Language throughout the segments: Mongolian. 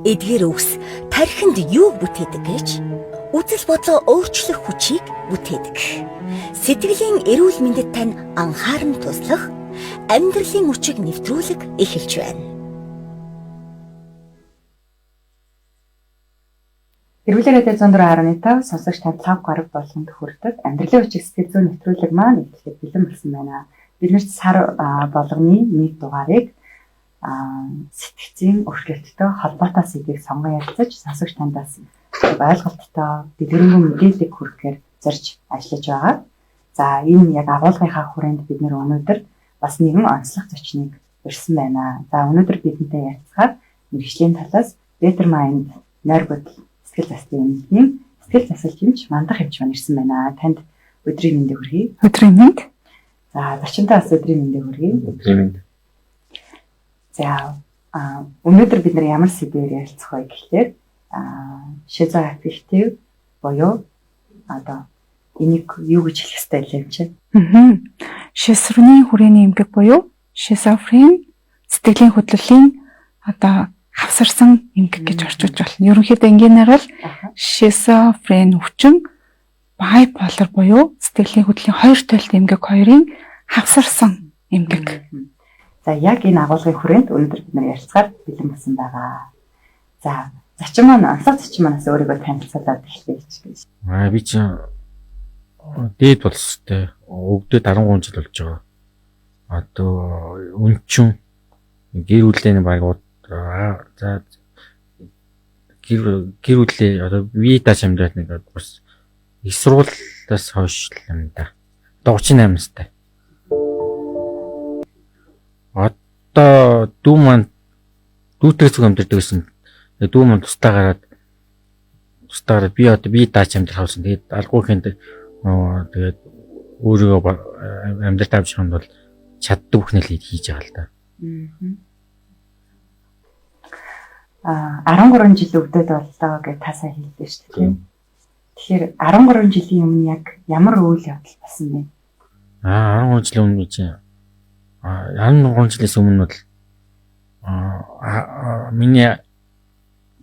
эдгээр өвс тархинд юуг бүтээдэг гэж үзэл бодлоо өөрчлөх хүчийг бүтээдэг. Сэтгэлийн эрүүл мэндэд тань анхааран туслах, амьдралын хүчийг нэвтрүүлэг эхэлж байна. Эрүүлэр радио 104.5 сонсогч танд лав гараг болгонд хүрдэг амьдралын хүчийг сэтгэл зүйн нэвтрүүлэг маань эхлээд бэлэн болсон байна. Бид нэр сар болгоны нэг дугаарыг сэтгцийн өргөлттэй холбоотой сэдвийг сонгон ярилцаж сонсогч тандаас ойлголттой дэлгэрэнгүй мэдээлэл хүргэхээр зорж ажиллаж байгаа. За энэ яг агуулгынхаа хүрээнд бид нэр өнөөдөр бас нэгэн онцлог зочныг урьсан байна. За өнөөдөр бидэнтэй ярилцахаар мэргэжлийн талаас Better Mind нойргод сэтгэл заслын эмнэлгийн сэтгэл засалчимч мандах хэмж маань ирсэн байна. Танд өдрийн мэндийг хүргэе. Өдрийн мэнд. За зочинтой бас өдрийн мэндийг хүргэе. Өдрийн мэнд. За өнөөдөр бид нар ямар сэдвээр ярилцах вэ гэхээр шизоаффектив буюу одоо энийг юу гэж хэлэх ёстой вэ юм чи? Шизофренийн хүрээний эмгэг буюу шизофрен сэтгэлийн хөдлөлийн одоо хавсарсан эмгэг гэж орчуулж байна. Ерөнхийдөө энгийнээр бол шизофрен өвчин bipolar буюу сэтгэлийн хөдлөлийн хоёр тойлт эмгэг хоёрын хавсарсан эмгэг. За яг энэ агуулгын хүрээнд өнөөдөр бид нар ярилцахаар бэлэн болсон байгаа. За зочин маань онцлог зочин манаас өөрийгөө танилцуулаад эхлэе гэж. Би ч дээд болстой өвдөд 13 жил болж байгаа. Одоо өнчин гэр бүлийн баг за гэр бүлийн одоо би даш амьдрал нэг бас их сургуулиас хойш юм да. Одоо 38 настай. Одоо дүү маань дүүтрээс зүг амьдэрдэг гэсэн. Дүү маань тустаа гараад би даач амьдрал хавсан. Тэгээд алгуу хэнд тэгээд өөрийгөө амьдрал авчихсан бол чаддаг бүхнэл хийж байгаа л да. 13 жил өвдөд боллоо гэж та сайн хэллээ шүү дээ. Тэгэхээр 13 жилийн өмнө яг ямар үйл явдал болсон бэ? 13 жилийн өмнө чинь 13 жилээс өмнө бол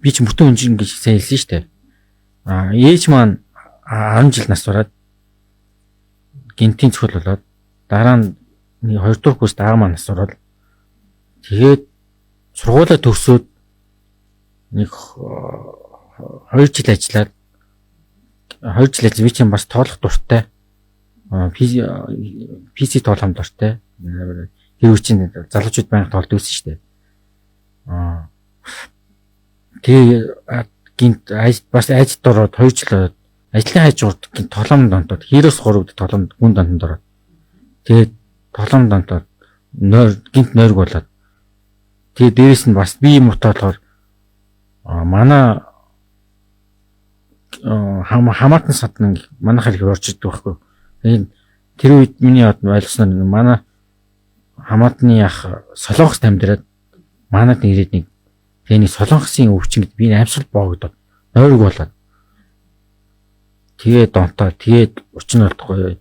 би ч мөртөө өнжин гэж сайн хэлсэн шүү дээ. Ээж маань 10 жил нас бараад гинтийн цохол болоод дараа нь 2 дугаар курст аав маань нас бараад тэгээд сургуулаа төгсөөд нэг 2 жил ажиллаад би чинь бас тоолох дуртай. PC тоолох дуртай. Хэвээ чинь залуучууд байнга тоолдог гэсэн шүү дээ. Тэгээ гинт бас ажид ороод 2 жил ажлын хажууд гинт толомд онтоод хээрээс 3 толомд гүн донтод ороод тэгээд толомд онтоод гинт нойрг болоод тэгээд дээрэс нь бас би мутаалахаар манай хамаатан садны манайхаар их орж идэг байхгүй. Тэгээд тэр үед миний ойлгосноор манай хамаатны ах солонгост амьдраад манад ирээд нэг тэний солонгосын өвчнөд би амьсгал боогдоод нойрг болоод тэгээд донтоо тэгээд өчн болтгоо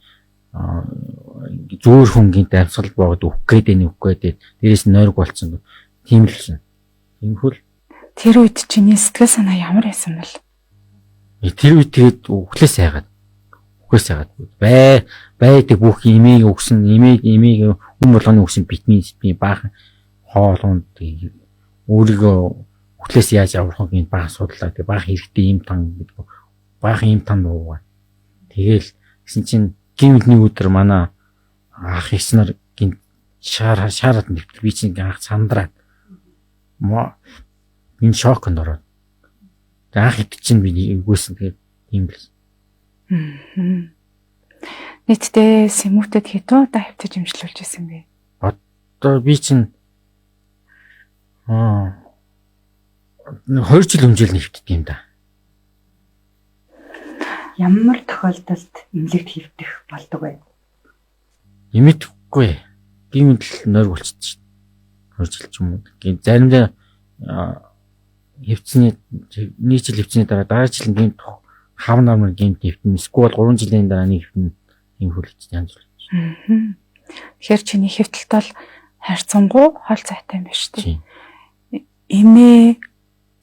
зөөр хүн гинт амьсгал боогд үхгээд дээрээс нойрг болцсон. Тийм л гэсэн. Тиймхүүл тэр үед чиний сэтгэл санаа ямар байсан бэл? Тэр үед тэгээд үхлээс хайгаад байдаг бүх имийг өгсөн имийг болгоны өгсөн битмин баахан хоолунд өөрийгөө үхлээс яаж аврахыг энэ баахан судлаа. Тэгээд баахан хэрэгтэй им тан гэдэг баахан им тан уугаа. Тэгээл гэсэн чинь гинтний өдөр манай ах их нар гинт шаарад нэвтэр би чинь анх сандраад энэ шоконд ороод. Тэгээд анх хэд чинь би үгүйсэн тэгээд юм бэл. Нийтдээ сэмүүтэд хэдэн удаа хөвтөж имжлүүлж байсан бэ? Одоо би чинь 2 жил өмжөөл нэвтдэг юм да. Ямар тохиолдолд эмнэлэгт хэвдэх болдог вэ? Эмэдэхгүй. Гэмэл нойр болчихсон шүү дээ. 2 жил ч юм уу. Заримдаа хэвцний нэг жил хэвцний дараа жил гэмт хав намар гэмт нэвтэн эсвэл 3 жилийн дараа нэг хэвтэн юм хүлээж янз бүр. Тэгэхээр чиний хэвтэлт бол хайрцангуй хол цайтай юм байна шүү дээ. Эмээ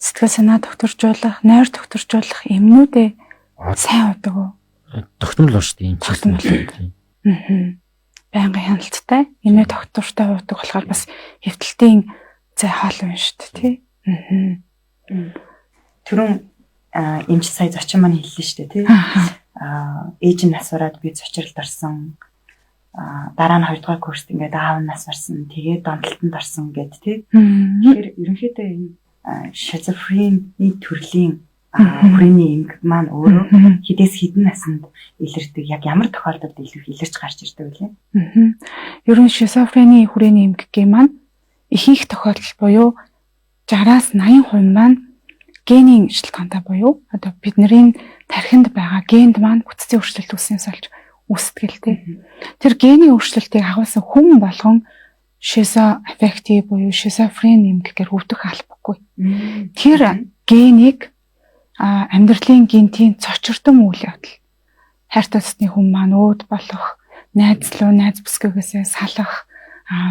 сэтгэл санаа тогтворжуулах, нойр тогтворжуулах эмнүүдээ сайн удаг уу? Тогтмол ба шүү дээ. Ийм Тогтмол. Байнгын хяналттай эмээ тогтвортой удаг болохоор бас хэвтэлтийн зай хоол юм шүү дээ, тий. Түрүүн эмч сая зочин маань хэллээ шүү дээ, тий. Ээж нь насвараад би цочролд орсон. Дараа нь 2 дугаар курст ингээд аав нь нас барсан. Тэгээд донтолтонд орсон гэд тий. Тэгэхээр ерөнхийдөө энэ шизофрени төрлийн хүрээний эмг маань өөрөө хідээс хідэн наснд илэрдэг. Яг ямар тохиолдолд илэрч гарч ирдэг вэ? Ерөн шизофрени хүрээний эмггийн маань ихэнх тохиолдол буюу 60-аас 80% маань генийн шалтгаантай буюу одоо бидний тархинд байгаа генд маань бүтцийн өөрчлөлт үүснээс болж үүсдэгтэй. Тэр генийн өөрчлөлтийг агуулсан хүн болгон шизоаффектив буюу шизофрен эмгэгээр өвдөх албагүй. Тэр генийг амьдралын гинтийн цочирдон үйл явдал хайртай цэцний хүн маань өөд болох, найз бүсгүйгээсээ салах,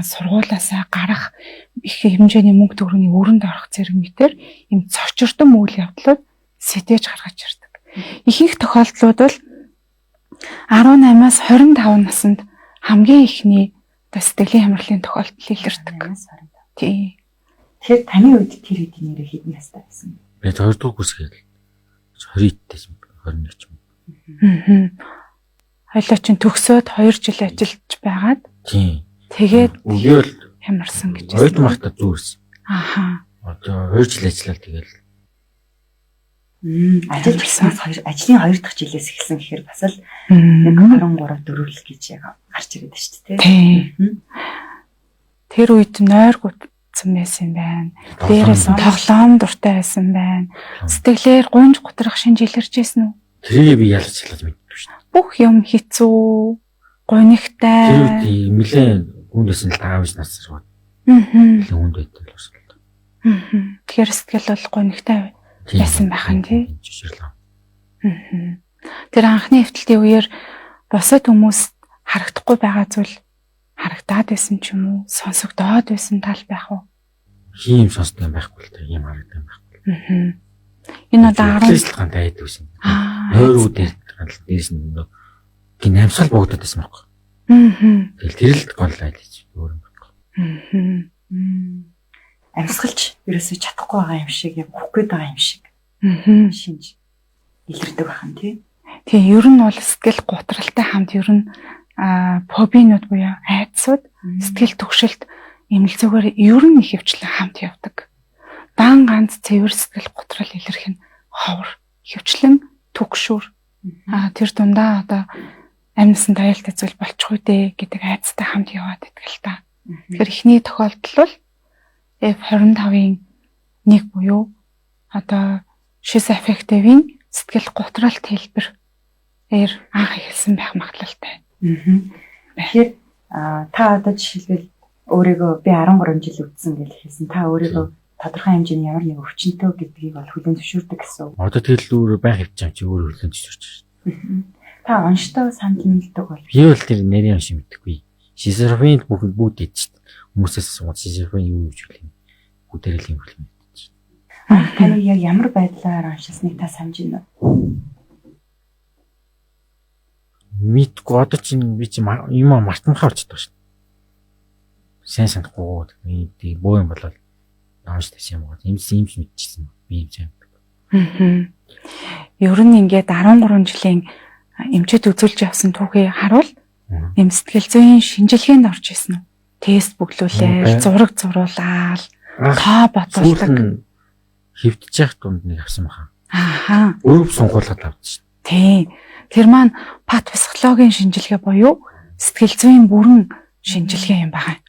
сургуулаасаа гарах их хэмжээний мөнгө төгрөгийн өрөнд орох зэрэг мэтэр ийм цочирдон үйл явдлууд сэтэж гаргаж ирдэг. Ихэнх тохиолдлууд бол 18-аас 25 наснд хамгийн ихний сэтгэлийн хямралын тохиолдол илэрдэг. Тий. Тэгэхээр таны үед тэр хэдийн нэрээ хэдэн настай байсан? Би 2 дугаар курс гээл 20 дэсэн 21 ч юм. Хойлоо чинь төгсөөд 2 жил ажиллаж байгаад тий. Тэгээд өгөөл хямарсан гэж байна. 2 махта зүрс. Одоо 2 жил ажиллаад тэгэл ажлын 2 дахь жилээс эхэлсэн гэхээр бас л 23 4 гэж яг гарч ирээд шүү дээ тий. Тэр үед нойр гутсан байсан байна. Дээрээс нь тоглоом дуртай байсан байна. Сэтгэлээр гунж готрох шинж илэрч байсан уу? тэрийг би ялж хэлж мэддэг шүү дээ. Бүх юм хэцүү, гунигтай. Тэр үед нэлээд хүндээс нь таавж насраад. Нэлээд хүнд байдаг л бас. Тэгэхээр сэтгэл бол гунигтай байсан байх нь тий. Тэр анхны эвтэлтийн үеэр босод хүмүүс харагдахгүй байгаа зүйл харагдаад байсан ч юм уу, сонсогдоод байсан тал байх уу? Хийм сонсдог юм байхгүй л та юм харагддаг юм байхгүй. Энэ одоо 10 шалтгаантай байдаг байсан. Нойруудээр дээрс нь гин амьсгал богдоод байсан байхгүй. Тэгэл тэр л гол айлж өөр юм байхгүй. Амьсгалч ерөөсөй чадахгүй байгаа юм шиг, яг үхэх гээд байгаа юм шиг. Шинж илэрдэг бахан тий. Тэгээ ер нь бол сэтгэл гутралтай хамт ер нь фобинууд буюу айдсууд сэтгэл түгшилт эмнэл зүгээр ер нь их хөвчлэн хамт явдаг. Дан ганц цэвэр сэтгэл гутрал илэрх нь ховор хөвчлэн түгшүүр. Тэр дундаа одоо амьсан тайлтай зүйл болчихгүй дээ гэдэг айдстай хамт яваад байдаг л та. Тэгэхээр эхний тохиолдол бол F25-ын нэг буюу одоо шизоаффективын сэтгэл гутралт хэлбэр анх эхэлсэн байх магадлалтай. Тэгэхээр та одоо жишээлбэл өөрийгөө би 13 жил үдсэн гэж хэлсэн. Та өөрийгөө тодорхой хэмжээний ямар нэг өвчнөд гэдгийг бол хүлээн зөвшөөрдөг гэсэн. Одоо тэгэл өөрөө байх хвч чи өөрөө хүлээн зөвшөөрч байна. Та онцтой санал нийлдэг бол би бол тэр нэрийн онш мэдхгүй. Шизофрен бүгд ийд шүү дээ. Хүмүүсээс асууад шизофрен юу гэж хэлэх юм. Бүгдээрээ л юм хэлмэ. Таны яг ямар байдлаар оншилсныг та санаж байна уу? Мэдгүй одоо чинь би чи юм мартамхаа болчихдог шүү дээ. Сайн санахгүй тийм боо юм болол нааш тааш юм уу. Имс мэдчихсэн би юм чинь. Ер нь ингээд 13 жилийн эмчэд үзүүлж явсан түүхийг харуул эм сэтгэл зүйн шинжилгээнд орж исэн үү? Тест бүглүүлээл, зураг зуруулаад, тоо бодуулдаг. Хөвдөж явах дунд нэг авсан баха. Өөрөв сонгуулаад авчихсан. Тийм. Тэр маань пат психологийн шинжилгээ буюу сэтгэл зүйн бүрэн шинжилгээ юм байна.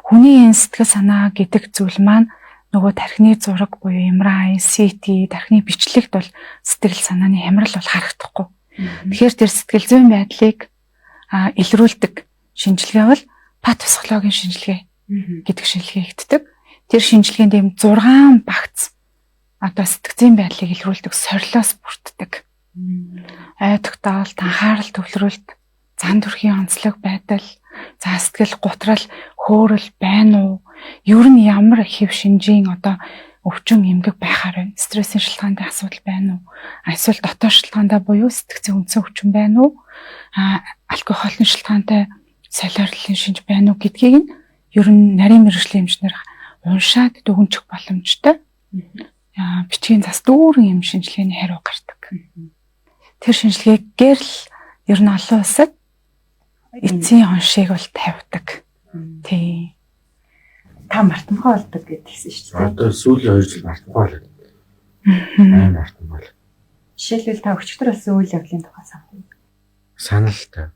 Хүний энэ сэтгэл санаа гэдэг зүйл маань нөгөө тархины зураг буюу MRI, CT, тархины бичлэгт бол сэтгэл санааны хямрал бол харагдахгүй. Тэгэхээр тэр сэтгэл зүйн байдлыг илрүүлдэг шинжилгээ бол пат психологийн шинжилгээ гэдэг шинжилгээ хийгддэг. Тэр шинжилгээнд ийм 6 багц одоо сэтгцийн байдлыг илрүүлдэг сорилоос бүрддэг. Ойдогтол, анхаарал төвлөрөлт, зан төрхийн онцлог байдал, за сэтгэл гутрал, хөөрөл байна уу? Ер нь ямар хэв шинжийн одоо өвчин эмгэг байхаар байна. Стрессийн шалтгаантай асуудал байна уу? Эсвэл дотоод шалтгаандаа буюу сэтгцийн үндсэн өвчин байна уу? Алкоголын шалтгаантай солиорлын шинж байна уу гэдгийг нь ер нь нарийн мэргэжлийн эмчнэр уншаад дүгнчих боломжтой. Бичгийн зас дүүрэн эм шинжилгээний хариу гардаг. Тэр шинжилгээгээр л ер нь олон улсад эцсийн оншийг бол тавьдаг. Тий. Та мартамхай болдог гэдгийгсэн шүү дээ. Одоо сүүлийн 2 жил мартамхай болоод. Мартамхай бол. Жишээлбэл та өчигдөр болсон үйл явдлын тухай санах. Саналтай.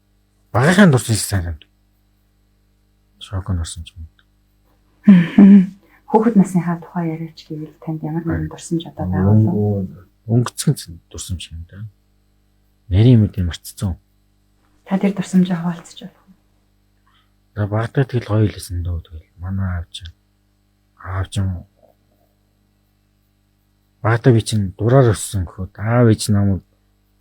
Багийнхаа дурсан санаа. Шоконд орсон юм. Хүүхэд насныхаа тухай яриач гэвэл танд ямар нэгэн дурсамж одоо байгаа болов? Өнгөцгөн дурсамж юм да. Нарийн мэд марцсан. Та тэр дурсамжаа хаваалцаж байна. Багтаа тэгэл гоё лсэн дөө тэгэл манай аав чинь багтаа би чинь дураар өссөн гэхэд аав ээж намайг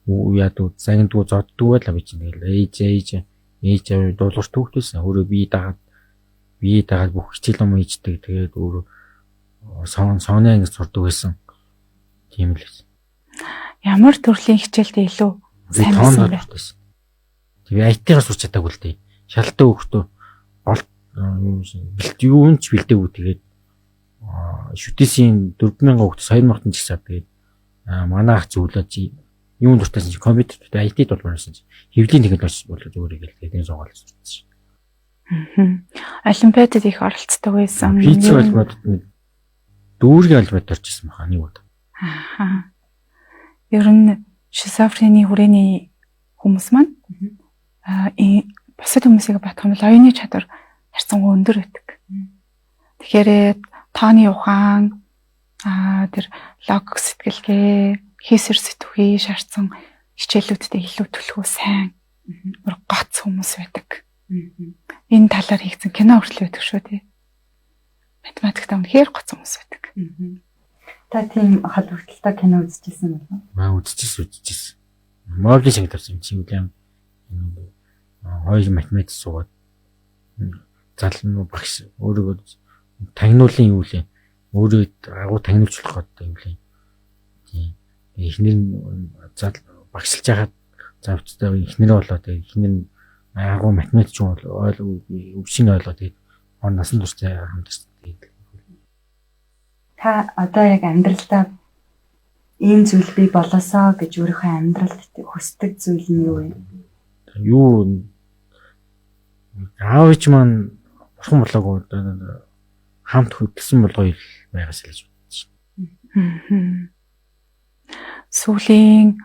яадаг загиндгүй зоддгүй байла би чинь тэгэл ээж дуулуурт төвхтэйсэн өөрөө бие дагаад бүх хичээл юм ийждэг тэгээд өөрөө сооны ангид сурдаг байсан тийм л байсан. Ямар төрлийн хичээлдээ илүү сайн байсан бэ? Тэгээ IT-гаас сурч чадаагүй л дээ. Шалтай хөхтөө юунч бэлдээгүй тэгээд шүтээсийн 4000 хөхтөс 2000 ч гэсэн тэгээд манай ах зөвлөж юун дуртайсан чи компьютертэй IT-д болмоорсон чи хэвлийн технологи бол өөрийг л тэгээд сонгоод сурсан. Олимпиадад их оролцдог байсан. Физик албад дүүргийн албад орчихсон баха нэг удаа. Ер нь шизофрени хүрээний хүмүүс маань бусад хүмүүсийг батгах бол оюуны чадвар харьцангуй өндөр байдаг. Тэгэхээр тооны ухаан тэр логик сэтгэлгээ хийсэр сэтгхий шаардсан хичээлүүдтэй илүү төлөвлөгөө сайн гоц хүмүүс байдаг. Энэ талаар хийгдсэн кино хүртэл байдаг шүү дээ. Математикт үнэхээр гоц хүмүүс байдаг. Та тийм холбогдлолтой кино үзчихсэн байна уу? Маа үзчихсэн. Мобли шиг тавьсан юм чи үлэм. Хоёр математик суугаад залуу багш өөрийгөө тагнуулын юу лээ. Өөрөө агуу тагнуулчлах гэдэг юм лээ. Тийм. Эхнэр багшилж хагаад завцтай эхнэр болоод эхнэр агуу математик юм бол өвчин ойлгоод тэгээд насан туршдаа хамтарч тэгээд. Та одоо яг амьдралдаа ийм зүйл би болоосоо гэж өөрийнхөө амьдралд хүсдэг зүйл нь юу вэ? Юу аавч маань бурхан болоогүй хамт хөдөлсөн болгоё байгаас л гэж бодож байна. Сүүлийн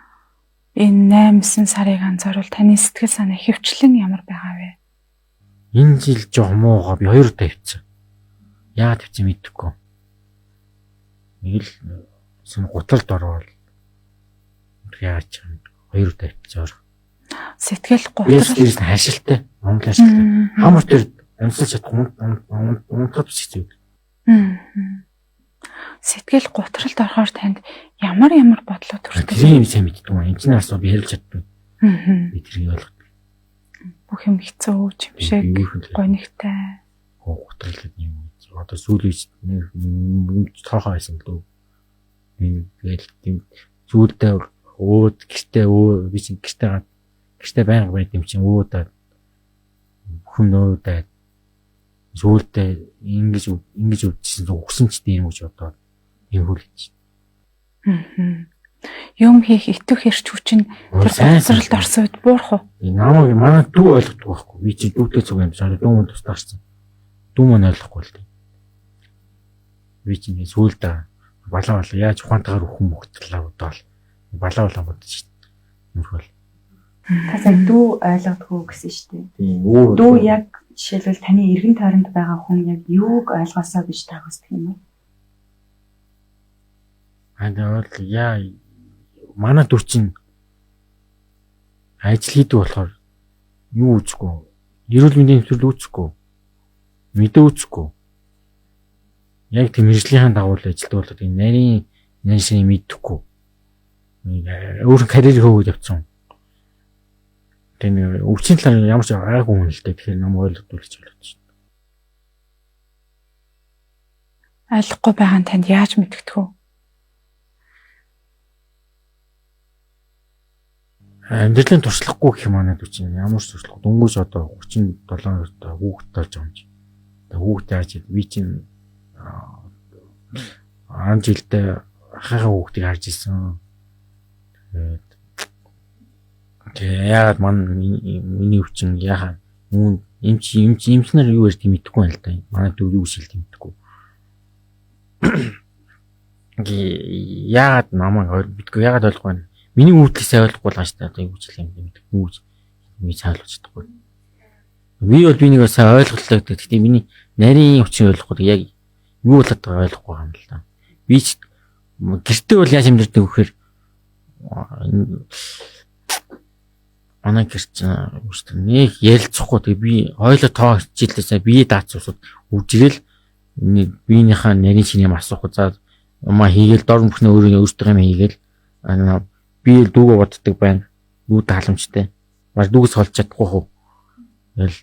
энэ 8 сарыг анзаарвал таны сэтгэл санаа хөвчлэн ямар байгаа вэ? Энэ жил жоо муугаа би 2 удаа хөвцөн. Яагаад хөвцөн мэдэхгүй. Нэг л сэн гутралд орвол яач 2 удаа хөвцөөр. Сэтгэл гутрал хашилтай. Монгол хашилтай. Хамар тэр амьсгалж чадах унтахад бичиж үзв. Сэтгэл гутралд орохоор танд ямар бодлоо төрдөг? Тийм сайн мэддэг юм. Энд чинь асуу би хэлж чаддаг. Би тэрийг ойлгодог. Бүх юм хэцүү юм шиг гонигтай. Гутрал гэдэг юм. Одоо сүүлийн тоохоо байсан л дөө. Тэгэл тийм зүйлдээ гэртээ би чинь гэртээ байнга байд юм чинь өөдөө хүн нөөдөө зүйлдээ ингэж өвчсөн угсан ч тийм гэж бодоод юм хүлээж. Юм хийх итвэх хэрч хүчин тэр гутралд орсон үед буурах уу? Намайг манай дүү ойлгохгүй байхгүй. Би чинь дүүтэй цуг юм шиг дүү мөн тусдаарсан. Дүү мөн ойлгохгүй л дээ. Би чинь сүүлдээ балаа яаж ухаантайгаар өхөн мөхтлээ бодоол. Балаа бодож юм бол. Та сая дүү ойлгодгүй гэсэн шүү дээ. Дүү яг жишээлбэл таны эргэн тойронд байгаа хүн яг юуг ойлгосоо гэж та хүсдэг юм бэ? Манай дүү чинь ажил хийдэг болохоор юу үзэхгүй. Эрүүл мэндийн төвлөрөл үүсэхгүй. Мэдээ үүсэхгүй. Яг тийм мэржлийн дагуу л ажилладаг болоод энэ нарийн шинийг мэддэхгүй. Өөр карьер хөвөд явцсан. Тэгээ өвчин талаар ямар ч гайгүй хүн л дээ. Тэгэхээр нам ойлгодуулж байна. ойлгохгүй байгаа нь танд яаж мэдэгдэх вэ? Амьдралын туршлахгүй гэх юм аа гэж чинь ямар ч туршлахгүй дөнгөж одоо 37 ортой хүүхэд болж байгаа юм чи. Тэгээ хүүхэд яаж би чинь 10 жилдээ ахыхаа хүүхдийг харж ирсэн. Тэгээ яагаад миний өвчин яагаад эмчнэр юу ярьж мэдхгүй байл та. Манай дүү юу шилдэг мэдхгүй. Яагаад намайг мэдгүй яагаад ойлгохгүй байна. Миний үүдлийг сайн ойлгохгүй байгаа шүү дээ. Одоо юу ч юм мэдгүй. Юу ч би цаалуулж чадахгүй. Би бол би нэг сайн ойлголоо гэдэг. Гэхдээ миний нарийн өвчин ойлгохгүй яг юу болоод байгааг ойлгохгүй юм л да. Би ч гэртээ бол яаж амьдэрдэг вэ гэхээр манай гэрч нэг ярилцахгүй тэгээ би хойлоо тоо хичээлээсээ бие даацуусууд үжрэл биенийхээ нарийн шинийг асуух за маа хийгээл дор мөхнөө өөртөө юм хийгээл би л дүүгээ боддог байна. Дүү таламжтай. Маш дүүгээс холж чадахгүй хөө. Тэгэл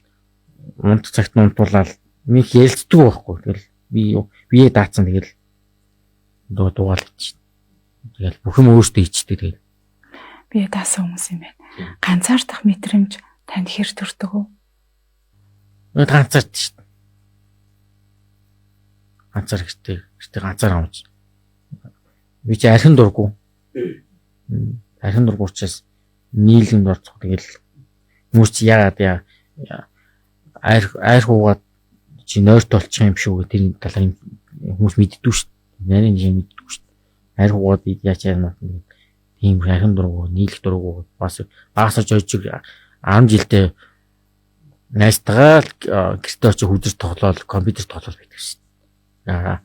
унт цагт унтуулаад нэг ярилцдаг байхгүй. Тэгэл бие даацсан тэгэл дуугаал ич. Тэгэл бүх юм өөртөө ичдэг тэгэл. Бие даасан хүмүүс юм байна. Ганцаардах мэдрэмж танд хэр төрдөг вэ? Ганцаард шүү дээ. Ганцаар ихтэй ганцаар амж. Би ч архин дурггүй. Архин дурггүй учраас нийлэмд орцох тэгэл хүмүүс чи яагаад айр хуугаад чи нойрт болчих юм шүү гэх тэр талаар хүмүүс мэддэггүй шүү дээ. Нарийн юм мэддэггүй шүү дээ. Айр хуугаад яаж яана тийм архин дурггүй нийлэх дурггүй бас багасаж ойжиг 10 жилдээ найстагаа гэртээ очиж хүдэрч тоглоод компьютер тоглоод байдаг шүү дээ.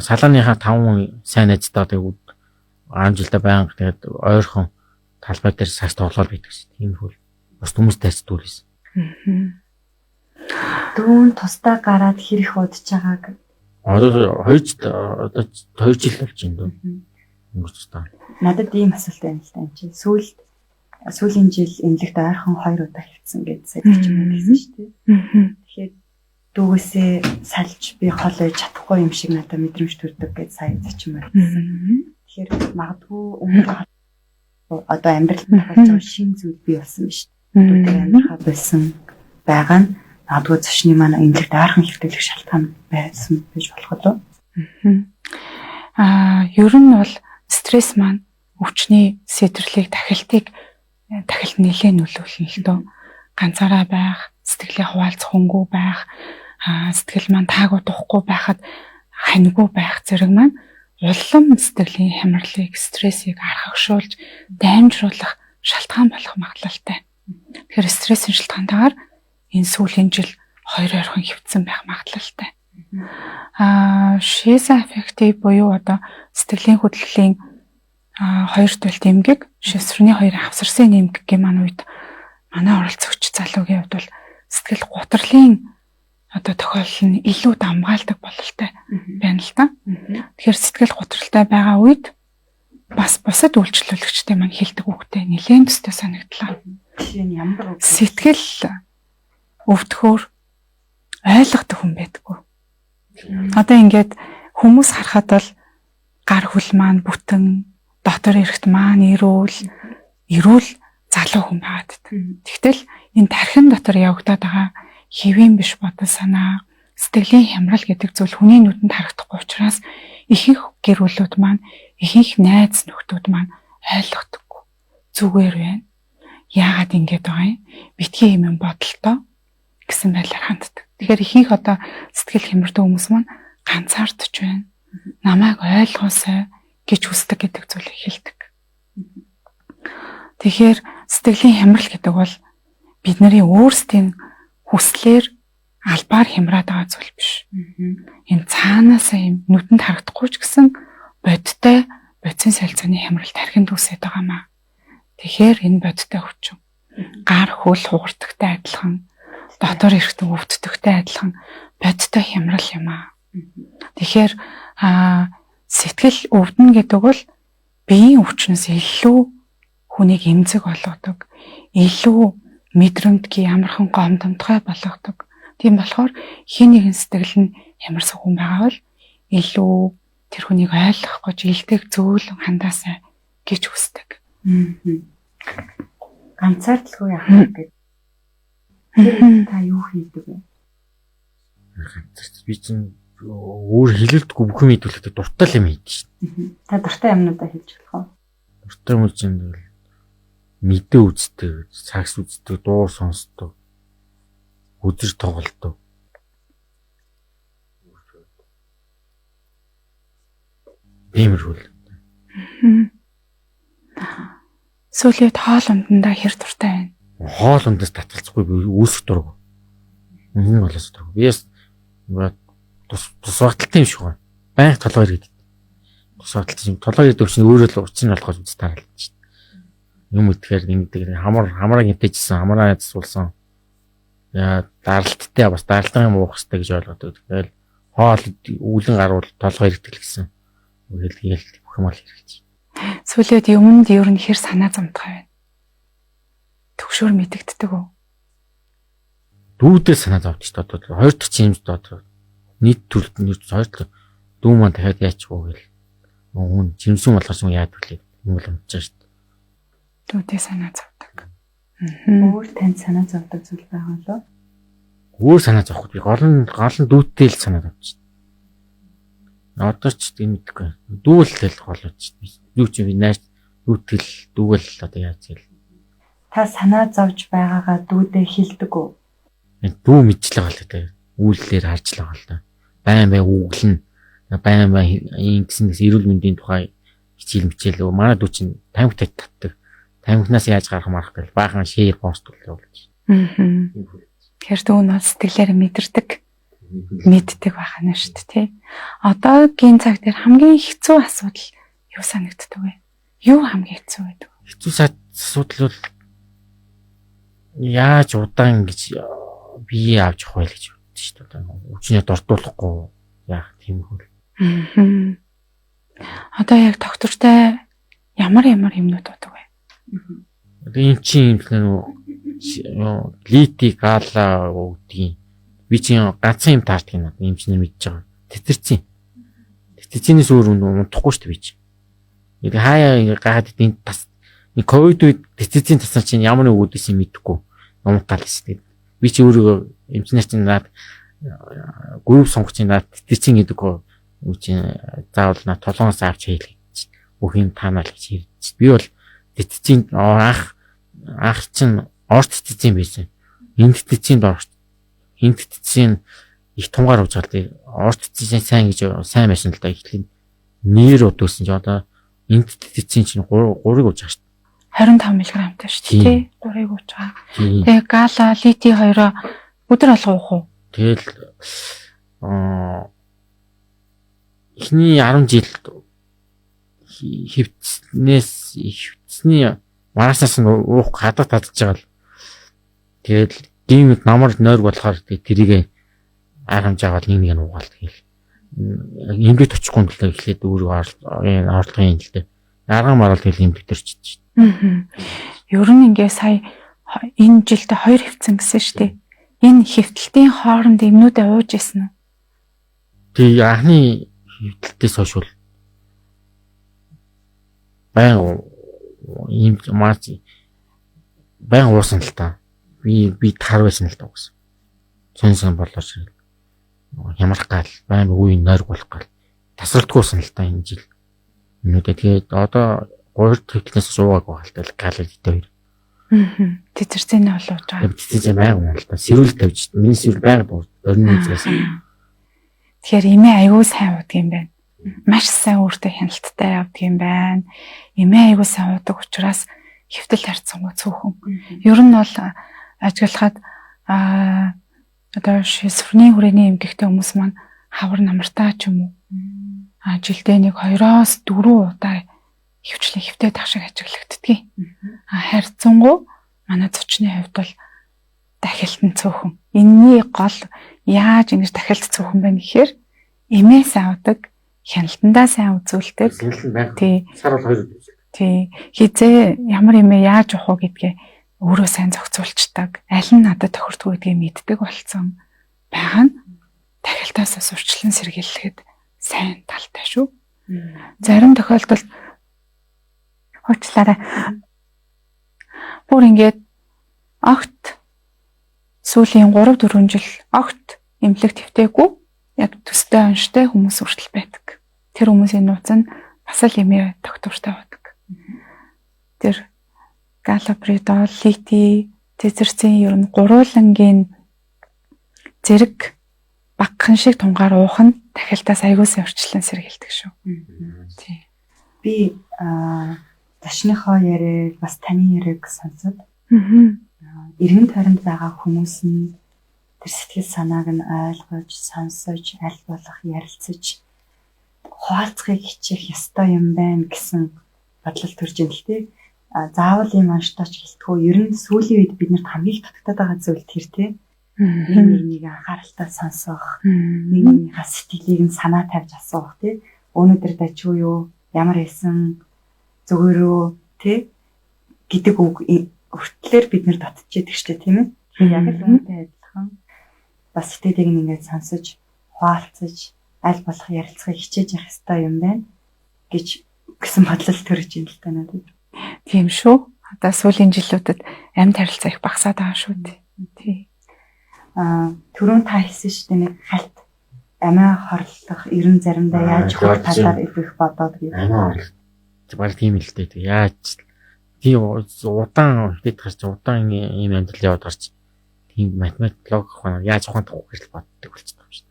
Салааныхаа 5 сайн найзтай тэгээд 10 жилдээ байнга тэгээд ойрхон талбай дээр сакс тоглоод байдаг шүү. Тийм хөл бас хүмүүс тарьцдаг байсан. Дүүн тусдаа гараад хэрэг удаж байгааг одоо 2 жил болж байна дөө. Өнгөрч та. Надад ийм асуулт байна л да энэ чинь сүүлийн жил эмнэлэгт ойрхон 2 удаа хэвцсэн гэж сайдч юм гэсэн шүү дээ. Тэгэхээр дүүгээсээ салж би хол ээж чадахгүй юм шиг надад мэдрэмж төрдөг гэж сайдч юм байна. Тэгэхээр магадгүй өмнө одоо амьдралд тохиолж байгаа шинэ зүйл бий болсон биз дээ. Дүүгээр амьдрахаа болсон байгаа нь магадгүй зочны маань эмнэлэгт ойрхон хэвтүүлэх шалтгаан байсан гэж болох уу? Ер нь бол стресс маань өвчний сэтэрлийг дахилт нэлээд нөлөөлнө л дөө. Ганцаараа байх, сэтгэлээ хуваалцах хөнгөө байх, сэтгэл маань таагүй духгүй байхад ханьгүй байх зэрэг маань улам сэтгэлийн хямралыг, стрессийг аргагшуулж, даймжруулах шалтгаан болох магадлалтай. Тэгэхээр стрессийн шалтгаантайгаар энэ сүүлийн жил 2 орхон хэвтсэн байх магадлалтай. Шизоаффектив буюу одоо сэтгэлийн хөдлөлийн 2 төрөлт эмгэг, шизофрени 2 хавсарсан эмгэгийн маань үед манай оролцогч залуугийн хувьд бол сэтгэл гутралын одоо тохиолдол нь илүү дамгаалдаг бололтой байна л да. Тэгэхээр сэтгэл гутралтай байгаа үед бас бусад үйлчлүүлэгчтэй маань хэлдэг үгтэй нэлээд төстэй санагдлаа. Сэтгэл өвдөхөөр ойлгодог хүн байдаггүй. Одоо ингээд хүмүүс харахад бол гар хөл маань бүтэн, дотор эрэгт маань эрүүл залуу хүн байгаад. Тэгтэл энэ тархин дотор явагдаад байгаа хэвийн биш бодол санаа, сэтгэлийн хямрал гэдэг зүйл хүний нүдэнд харагдахгүй учраас ихэнх гэр бүлүүд маань, ихэнх найз нөхдүүд маань ойлгодоггүй. Зүгээр байна. Яагаад ингэж байгаа юм? Битгий юм бодолтой гэсэн байдлаар ханддаг. Тэгэхээр ихэнх одоо сэтгэл хямрдаг хүмүүс маань ганцаардж байна. Намайг ойлгоосай гэж хүсдэг гэдэг зүйлийг хэлдэг. Тэгэхээр сэтгэлийн хямрал гэдэг бол бидний өөрсдийн хүслээр албаар хямраад байгаа зүйл биш. Энэ цаанаасаа юм нүдэнд харагдахгүй ч гэсэн бодитын солилцооны хямрал тархинд үүсээд байгаа маа. Тэгэхээр энэ бодиттой өвчин гар хөл хугардагтай адилхан, дотор эргэтэн өвддөгтэй адилхан бодиттой хямрал юм аа. Тэгэхээр сэтгэл өвдөн гэдэг бол биеийн өвчнөөс илүү хүнийг эмзэг болгодог, илүү мэдрэмдгийн ямархан гомдомтгой болгодог, Тийм болохоор хин нэгэн сэтгэл нь ямарсан хүн байгаа бол илүү тэр хүнийг ойлгох гэж илтгэх зөөлөн хандаасаа гэж хүсдэг. Ганцаардлгүй яах гэдэг. Тэр та юу хийдэг вэ? Би чинь өөр хэлэлдэггүй бүх юм хийдүүлэхдээ дуртай юм хийдэг шин. Та дуртай юмнуудаа хийж болох уу? Дуртай юм чинь мэдээ үздэг, цагс үздэг, дуу сонсдог, үзэр тоглолдог. Иймэрхүү. Сүүлээд хоол ундандаа хэр дуртай байна? Хоол ундаас татгалзахгүй би үүсэх дург. Энэ болоос дург. Би тус багталтай юм шиг байна. Баян толгойр гэдэг. Тус багталтай юм. Толгойр гэдэг чинь өөрөө л уцын болохоос үз тараалж чинь. Юм итгэхээр ингэдэг хамраа гинтэжсэн, хамраа яцсуулсан. Яа даралттай бас даралтын юм уух хэрэгтэй гэж ойлгоод. Тэгэл хоол үүлэн гарвал толгойр гэдэг гэсэн. Үгэлгээл бүх юм л хэрэгж. Сүүлээд юмд ер нь хэр санаа зовтгой байна. Төгшөөр мэдэгддэг үү? Дүүдээ санаа зовж ч доо хоёр дахь чимд доо нийт төрөлд нь хоёр дахь дүү маань дахиад яачихгүй гэл. Хүн жимсүн болгосон юм яадаг лээ. Юм бол унтж шít. Дүүдээ санаа зовдөг. Өөр танд санаа зовдөг зүйл байгаа лөө? Өөр санаа зовхгүй би гол нь дүүдтэй л санаа зовж. Одоо ч тийм мэдгүй. Дүүлтэл голооч. Юу ч би найс дүүтэл дүүгэл одоо яаж гээл. Та санаа зовж байгаагаа дүүдээ хэлдэг үү? Дүү мэдчихлээ гал гэдэг. Үйлдэлээр харж л байгаа л да. Байн үглэн. Байн ийм гэснээс эрүүл мэндийн тухай хичээл мичээл. Манай дүү чинь тамхитай татдаг. Тамхинаас яаж гарах марах гэл баахан шеэр пост болдог. Тэгэхээр дүү нь сэтгэлээр мэдэрдэг. Мэддэг байхна шүү дээ тий. Одоогийн цаг дээр хамгийн хэцүү асуудал юу санагддаг вэ? Юу хамгийн хэцүү байдаг? Хэцүү асуудал бол яаж удаан гэж бие авч явах вэ гэж боддоо шүү дээ. Үчнээ дордуулахгүй яах тийм хөл. Одоо яг доктортай ямар юмнууд бодог вэ? Энэ чинь лити гала өгдөг. Би чинь ганцхан юм таардаг юм. Эмчнэр мэдж байгаа. Тэтэрцэн. Тэтэрцэнээс өөр унтахгүй шүү дээ би чинь. Яг хаяа гахад энэ тас ковид үед тэтэрцэн тасар чинь ямар нэг үүдээс юм мэдэхгүй. Унтаал шүү дээ. Би чи өөрөө эмчнэр чинь наад групп сонгоч чинь наад тэтэрцэн гэдэг үү чинь заавал наа толгоноос авч хийлээ. Бүх юм таанаа л гэж хэлж. Би бол тэтэрцэн анх чинь орт тэтэрцэн байсан. Энэ тэтэрцэнд орт энэ тэтцэн их тунгаар уж галдээ орт тэтцэн сайн гэж сайн байсан л да ихлэн нэр удуулсан ч одоо энэ тэтцэн чинь 3-ыг уж байгаа шүү дээ 25 мг-тай шүү дээ 3-ыг уж байгаа. Тэгээ гала лити 2-оо өдөр алга уух уу? Тэгэл эхний 10 жил хөвцсний мараснаас нь уух хадад татж байгаа л тэгэл геймд намар нойр болохоор тэрийг аргамж аваад нэг нь угаалт гээл. Имлэг очихгүй л эхлээд өөрөө орлогын юм л дээ. Арга марал тэгэл имлэг төрчих. Ер нь ингээ сая энэ жилдээ 2 хэвцэн гэсэн шүү дээ. Энэ хэвтэлтийн хооронд юмнуудаа ууж исэн үү? Тэг анхны хэвтэлтээс хойш бол ийм марч байн уусан л та. Би тар байсан л та гэсэн. Сонсон болооч ямар гал байн үе нойр болох гал тасралтгүйсэн л та энэ жил. Үнэхээр тэгээд одоо 3 тэглээс суугааг байгаа л гал идэ 2. Тэтэрцэнэ болооч байгаа. Тэтэрцэн байг юм л та. Сэрүүл тавьж миний сэрүүл байг орны үзээс. Тэгэхээр эмээ аюу сайн уудаг юм байна. Маш сайн өөртөө хяналттай явдаг юм байна. Эмээ аюу сайн уудаг учраас хэвтэл харцсангүй цөөхөн. Ер нь бол ажиглахад одоо шизофрени хүрээний эмгэгтэй хүмүүс маань хавар намартаа ч юм уу жилдээ 1-2-4 удаа хөвчлэн тагшиг ажиглагддаг. Харьцангуй манай зочны хувьд бол дахилтан цөөхөн. Энийний гол яаж ингэж дахилт цөөхөн байна гэхээр эмээ сайн удаг, хяналтандаа сайн үзүүлдэг. Тий. Сар бол 2 үзүүлдэг. Тий. Хизээ ямар эмээ яаж явах вэ гэдгээ өөрөө сайн зохицуулцдаг. Аль нь надад тохирдгүй гэдгийг мэддэг болсон. байгаа нь тахилтаасаа сурчлан сэргийлэхэд сайн талтай шүү. Зарим тохиолдолд хучлаарай. Бүр ингээд огт сүүлийн 3-4 жил огт эмнэлэг твтээгүй яг төстэй онштой хүмүүс хүртэл байдаг. Тэр хүмүүсийн нууц нь бас л эмээ доктортой байдаг. Тэр галопридол, лити, цэцэрцэн ер нь гуруулангийн зэрэг багхан шиг тунгаар уух нь тахилтаас аягуулсан урьдчилан сэргийлдэг шүү. Тий. Би зочныхоо яриаг бас таны яриаг сонсоод эргэн тойронд байгаа хүмүүс нь тэр сэтгэл санааг нь ойлгож, сонсож, аль болох ярилцаж хуваалцахыг хичээх ёстой юм байна гэсэн бодлол төрж ин л тий. Заавал юм анштаач гэлтгөө ер нь сүүлийн үед биднэрт хамгийн татагдаад байгаа зүйл тэр тий. Нэг анхааралтай сонсох, нэгнийхээ сэтгэлийг нь санаа тавьж асуух тий. Өнөөдөр дажгүй юу? Ямар хэлсэн зөвөрөө тий гэдэг үг хүртлээр бид нэр татчихэдэг штэ тийм ээ. Тэгэхээр яг л үүнтэй адилхан бас сэтгэлийг нь ингээд сонсож, хуваалцаж, аль болох ярилцахыг хичээж явах хэрэгтэй юм байна гэж гэсэн бодлол төрж ин л та надад. Тийм шүү. Одоо сүүлийн жилүүдэд амьд харилцаа их багасаад байгаа шүү дээ. Тий. Түрүүн та хэлсэн шүү дээ нэг халт амиа хорлох ерөн заримдаа яаж хөх талаар их бодоод гэж. Амиа хорлох. Баг тийм л дээ. Яаж тий удаан хэд гарч удаан ийм амьдрал яваад гарч тийм математик логик ухаан яаж ухаандах гэж боддог болчихсон юм шиг.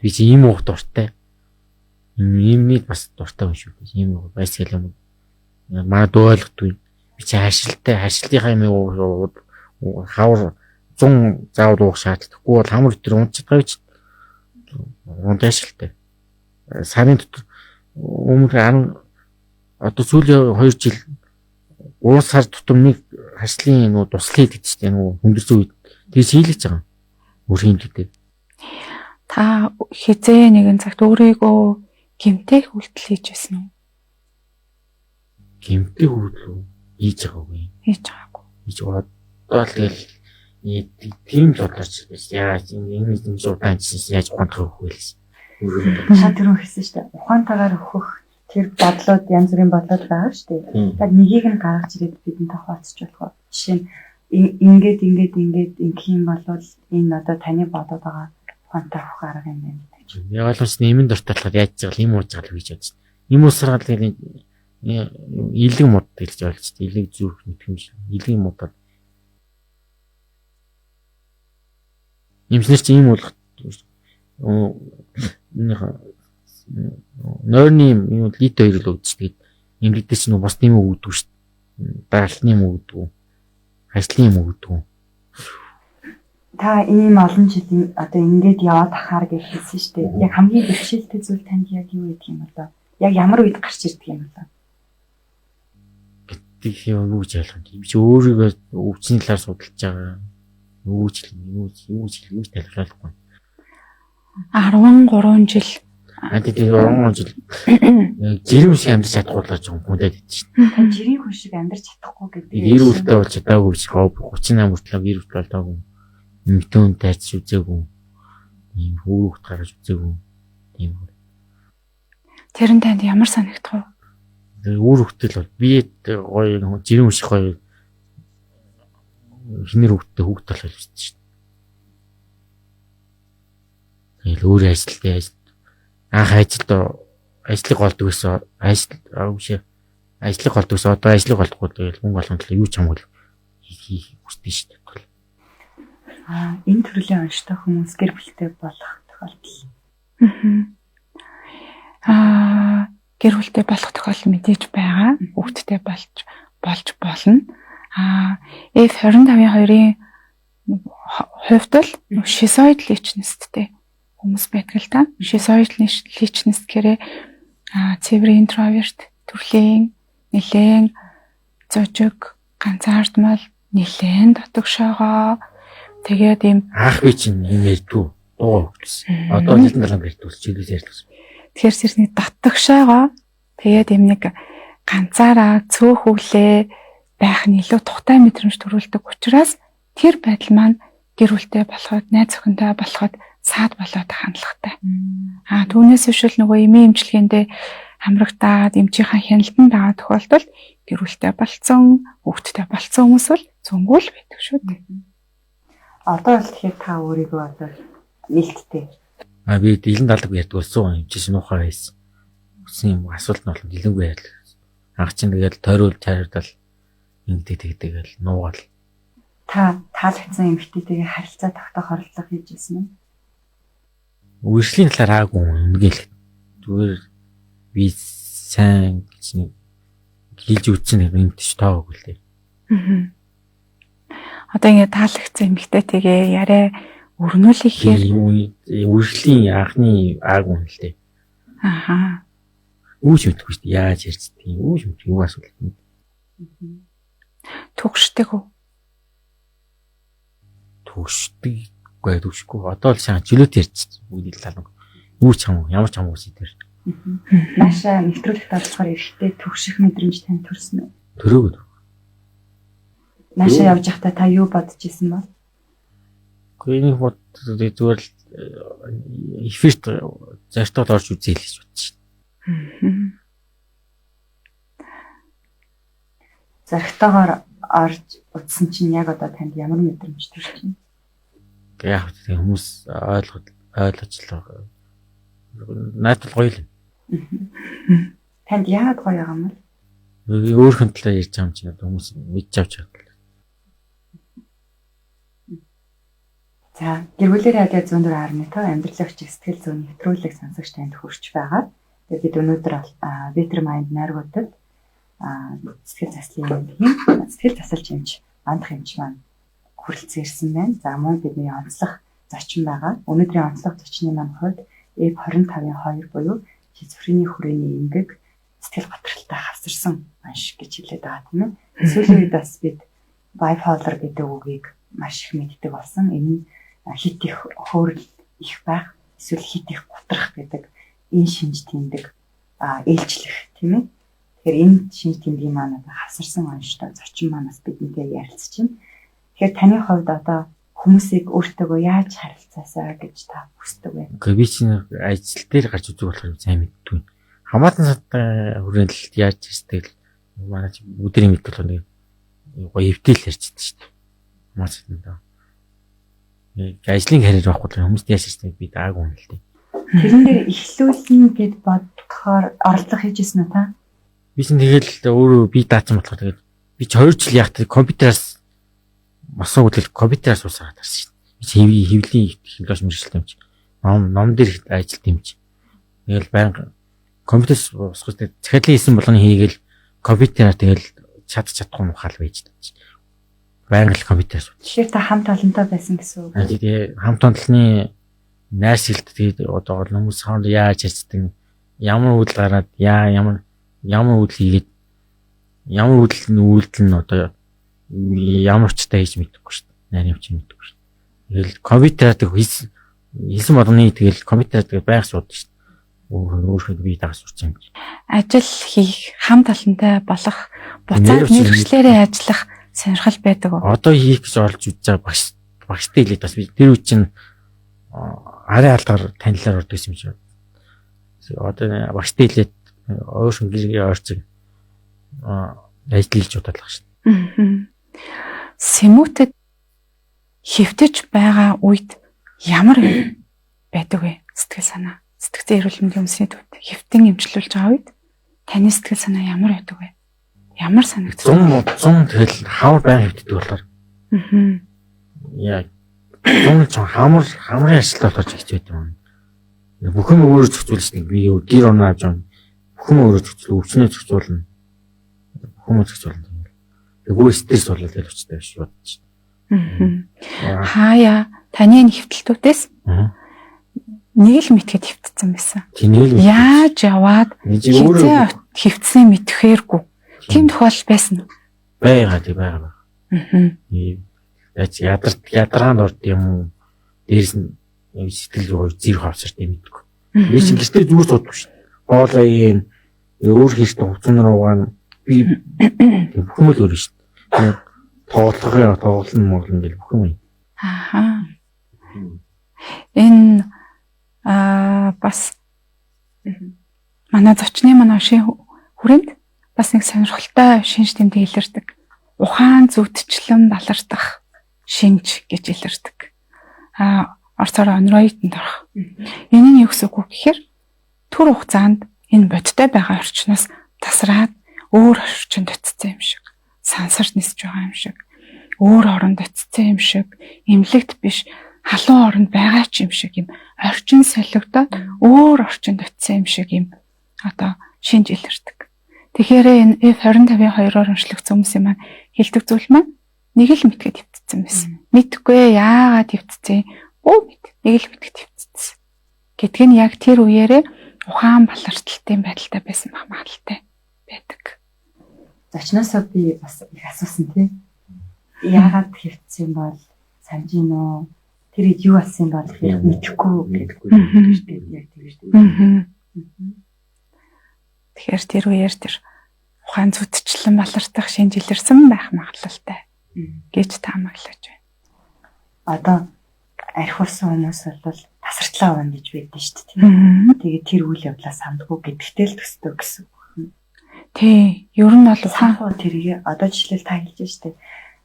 Би чи ийм уу дуртай. Иймний бас дуртай юм шүү. Ийм уу байсгал юм. Манай дөөлөгдгүй. Би чи харшилтынхаа юм хавар 100 заавал уух шаардлагагүй бол хамар өтер унцдаг гэж ундаашилтай. Сарын дотор өмнө одоо сүүлийн 2 жил 3 сар дотор нэг харшлын туслахыг гэдэг чинь хүндэрсэн үед тийш хийлгэж байгаа. Өөрийн хэлдэг. Та хизээ нэгэн цагт өөрийгөө гэмтэх үйлдэл хийж байсан уу? Гэмтэх үйлдэл хийж байгаагүй. Хийж байгаагүй. Хийж одоо л тэгэл тийм л бодлооч яаж энэ зурдаан чинь яаж ухаантайгаар өгөх вэ гэсэн. Та түрүү хэлсэн шүү дээ. Ухаантайгаар өгөх тэр бодлоод янз бүрийн бодлоод байгаа шүү дээ. Тэгэхээр нэгийг нь гаргаж ирээд бидэнд тохиолцож болох. Жишээ нь ингээд ингэх юм бол энэ одоо таны бодоод байгаа ухаантай авах арга юм байна гэж. Яг л нэмэн дуртай болохоор яаж байгаа юм ууж байгаа гэж бодсон. Им уусраад тэгээд илэг мод гэж ойлгочтой. Илэг зүрх мэдэх юм шиг. Илэг модод имснэр чи ийм болох нойрны юм лит 2 л үүдч тэгээд имлэгдээ чи бас тийм өгдөг шүү дээ. Даалны юм өгдөг. Ажлын юм өгдөг. Та ийм олон жилийн одоо ингээд яваад ахаар гэж хэлсэн шүү дээ. Яг хамгийн бэрхшээлтэй зүйл танд яг юу гэдэг юм бол яг ямар үед гарч ирдэг юм бол гэдэг юм уу гэж ойлгох юм. Чи өөрийгөө өвчний талаар судалж байгаа. Юу тайлбарлахгүй. 13 жил. Тэгээд 13 жил жирийн шиг амьдарч чадахгүй болж байгаа хүн дээд чинь. Та жирийн хүн шиг амьдарч чадахгүй гэдэг. Гэр бүлтэй болж чадаагүй гэж 38 хүртэл гэр бүл болдоогүй. Мэтэн тайч үзээгүй. Ийм хүүхд гаргаж үзээгүй. Тийм. Тэр нь танд ямар санагдах вэ? Өөр хөлтөл бол би гоё жирийн хүн шиг гоё хинэр хөвгтөд болох юм шүү дээ. Тэгэл өөр ажилттай анх ажлыг олдог гэсэн ажлыг олдог гэсэн одоо ажлыг олдохгүй тэгэл мөнгө олох төлөө юу ч хамгүй хийх хүсдэг шүү дээ. Энэ төрлийн онцтой хүмүүс гэр бүлтэй болох тохиолдол. Гэр бүлтэй болох тохиолдол мэдээж байгаа. Хүүхдтэй болж болно. F25-2-ын хувьд бол шизоид личносттэй хүмүүс байдаг л да. Шизоид личност гэрээ цэвэр интроверт төрлийн нэлээд зожиг, ганцаардмал, нэлээд дотогшоогоо тэгээд ийм анх би чинь юм ярьдгүй дуу гэсэн. Одоо хэлэн дараа ярьдгүй чиглэл ярьдгүй. Тэгэхээр сэрний дотогшоогоо тэгээд ийм нэг ганцаараа цөөхүүлээ байх нь илүү тухтай мэдрэмж төрүүлдэг учраас тэр байдал маань гэр бүлтэй болоход, найз охинтой болоход саад болоод хандлагатай. Түүнээс биш л нөгөө эмээ эмчилгээндээ хамрагдаад эмчийнхаа хяналтанд байгаа тохиолдолд гэр бүлтэй болцсон, хүүхэдтэй болцсон хүмүүс бол зөнгөө л байдаг шүү дээ. Одоо бол тэгэхээр та өөрийгөө одоо нээлттэй. Би дэлэн даалга ярьдаг болсон юм чи шинуухай байсан. Үсэн юм асуулт нь бол дэлэнгүй ял. Анх чинь тэгэл тойрол чардал ингэдэг тэгдэг л нуугаал. Та таалагдсан эмэгтэйтэйгээ харилцаа тогтоох оролдлого хийж ирсэн юм. Үржлийн талаар аагүй үнгээл. Зүгээр би сайн гэж нэг хэлж үтсэн юм тийч таагүй л дээ. Одоо ингэ таалагдсан эмэгтэйтэйгээ яриа өрнүүлэхээр үржлийн анхны аагүй л дээ. Үүш мэдгүй шүү дээ. Яаж ярьцдаг юм. Үүш мэдгүй юу асуулт юм. төгшдөг үү? Төгшдөггүй төгшгүй. Одоо л сайн жилүүд ярьчих. Үйл талаа. Юу ч хамаагүй ямар ч хамаагүй зүйл. Нааша нэвтрүүлэгт оролцохоор эрэхтэй төгших мэдрэмж тань төрсөн үү? Төрөөгөө. Нааша явж байхдаа та юу бодож исэн бэ? Энийг бод зүгээр л эфирт зартууд орж үзээл гэж бодчих. Зархтаагаар орж утсан чинь яг одоо танд ямар мэдрэмж төрж байна? Яг хүмүүс ойлгож л наадад гоё л. Танд яагаад гоё юм бэ? Өөрхөн талаар ярьж байгаа юм чинь хүмүүс мэдж авч байгаа. За, гэр бүлийн радио 104.5 амьдрал өгч сэтгэл зүйн нэвтрүүлэг сонсогч танд хүрч байгаа. Тэгээд бид өнөөдөр Better Mind найргуудад сэтгэл заслын сэтгэл засалч юмч андах юмч маань хүрэлцэн ирсэн байна. За, мөн бидний онцлог зочин байгаа. Өнөөдрийн онцлог зочны маань хувьд F25-2 буюу шизофрени хүрээний эмгэг сэтгэл готролтой хавсарсан маш гэж хэлээд байгаа тийм ээ. Сүүлийн үед бас бид bipolar гэдэг үгийг маш их мэддэг болсон. Энэ хит их хөөрөл их байх, эсвэл хит их готрах гэдэг энэ шинж тэмдэг ээлжлэх тийм ээ. Тэгэхээр энэ шинж тэмдгийн маань одоо хавсарсан онцтой зочин маань бас бидэнтэй ярилцж байна. Тэгэхээр таны хувьд одоо хүмүүсийг өөртөөгөө яаж харилцаасаа гэж та хүсдэг вэ? Би чинь ажил дээр гарч үзэх болохоор сайн мэддэг. Хамаатан садтай хүрээлэлд яаж хийдэг манай өдрийн мэд болохоор нэг гоё эвтэл ярьчихдээ шүү дээ. Маш их даа. Ажлын карьер байхгүй хүмүүст яаж хийдэг би даагүй юм л дээ. Тэрэн дээр эхлүүлнэ гэд бодохоор оролцох хийжсэн үү та? Би чинь тэгэл өөрөө би даацсан болохоор тэгээд би ч 2 жил яахад компьютераас мосоо хөдөл компьютераас уусаад тарсан шүү дээ. Би чи хэвлийн технологи мэргэжилтэй юм чи. Ном дээр ажилт юм чи. Тэгэл байнга компьютерс усгаж захиалгын хийсэн болгоны хийгээл компьютераар тэгэл чадахгүй мухаал байж дээ. Байнга л компьютерс. Тэгэхээр та хамт олонтой байсан гэсэн үг. Тэгээ хамт олонны найс хэлт тэгээд одоо хүмүүс хооронд яаж ярьцдаг ямар үйл гараад ямар үйл хийгээд ямар үйлдэл нь одоо ямар ч тааж мэдхгүй шүү дээ. Нарийн ч мэдхгүй шүү дээ. Тэгэл компьютераар хийсэн болгоны тэгэл компьютераар тэгээ байг суудаг шүү дээ. Өөрөөр би дагаж сурч юм. Ажил хийх, хамт олонтой болох, буцаад мэргэжлэрээ ажиллах сонирхол байдаг уу? Одоо хийх гэж орж үзэж байгаа багштай хэлээд бас би тэр үе чинь арай алгаар танилаар ордог юм шиг. Одоо багштай хэлээд өөршин гэрээ орцог ажиллаж удаалах шин. Сэмүүтэд хөвтөж байгаа үед ямар байдаг вэ? Сэтгэл санаа. Сэтгцэн эрүүл мэндийн өмсний төвд хөвтөн эмчилүүлж байгаа үед таны сэтгэл санаа ямар байдаг вэ? Ямар санагдсан? 100 тэгэл хавар байнг хөвтдөг болохоор. Яа. 100 хамрын ажилтаа болж хэцүү байдаг юм. Бүхэн өөрөө зохицуулж би гэр орно авч юм. Бүхэн өөрөө зохицуул, өвчнөө зохицуулна. Бүхэн зохицуулна. Тэгвэл стресс болоод л өчтэй биш бодож. Хаяа таны энэ хөвтөлтүүдээс нэг л мэдхэд хөвтцсэн байсан. Яаж яваад хизээ хөвтсөн мэдхээргүй. Тийм тохиолдол байсан уу? Байгаа. Ядаргаанд орд юм уу? Дээрс нь сэтгэл зүй зэрэг хавсарт юм мэдгүй. Би чинь гэртээ зүгээр сууддаг шин. Хоолой юм өөр хийхдээ хувцсан руугаа би бүхэн л өөр шин. Тоглолно гэл бүхэн юм. Ааха. Энэ бас манай зочны манай шин хүрээнд бас нэг сонирхолтой шинж тэмдэг илэрдэг. Ухаан зүтчлэн балардах шинж гэж илэрдэг. Орцоор онроиднд орох. Энэ нь юу гэсэн үг гэхээр түр хугацаанд энэ бодтой байгаа орчноос тасраад өөр орчинд очсон юм шиг, сансарт нисэж байгаа юм шиг, өөр оронд очсон юм шиг, эмнэлэгт биш халуун оронд байгаа ч юм шиг юм орчин солигдоод өөр орчинд очсон юм шиг юм одоо шинж илэрдэг. Тэгэхээр энэ F25-оор уншлагдсан хүмүүсийн маань хэлдэг зүйл маань нэг л мэдгээд твцсэн байсан. Мэдхгүй яагаад твцсэн? Нэг л мэдгээд твцсэн. Гэдг нь яг тэр үеэрээ ухаан баларталтын байдалтай байсан баг магадлалтай байдаг. Зочноосоо би бас их асуусан тий. Яагаад твцсэн бол санаж гин үү? Тэр юу болсон бол мэдэхгүй гэдэггүй яг тэгэж. Тэгэхээр тэр үеэр тэр ухаан зүтчлэн балартах шинж илэрсэн байх магадлалтай гэж таамаглаж байна. Одоо архиусан хүмүүс бол тасартлаа байна гэж байдсан шүү дээ. Тэгээд тэр үйл явдлаа самдгүй гэдэгтэй л төстэй гэсэн үг. Тий, ер нь бол ухаан тэрийг одоо жишээл та хэлж штэ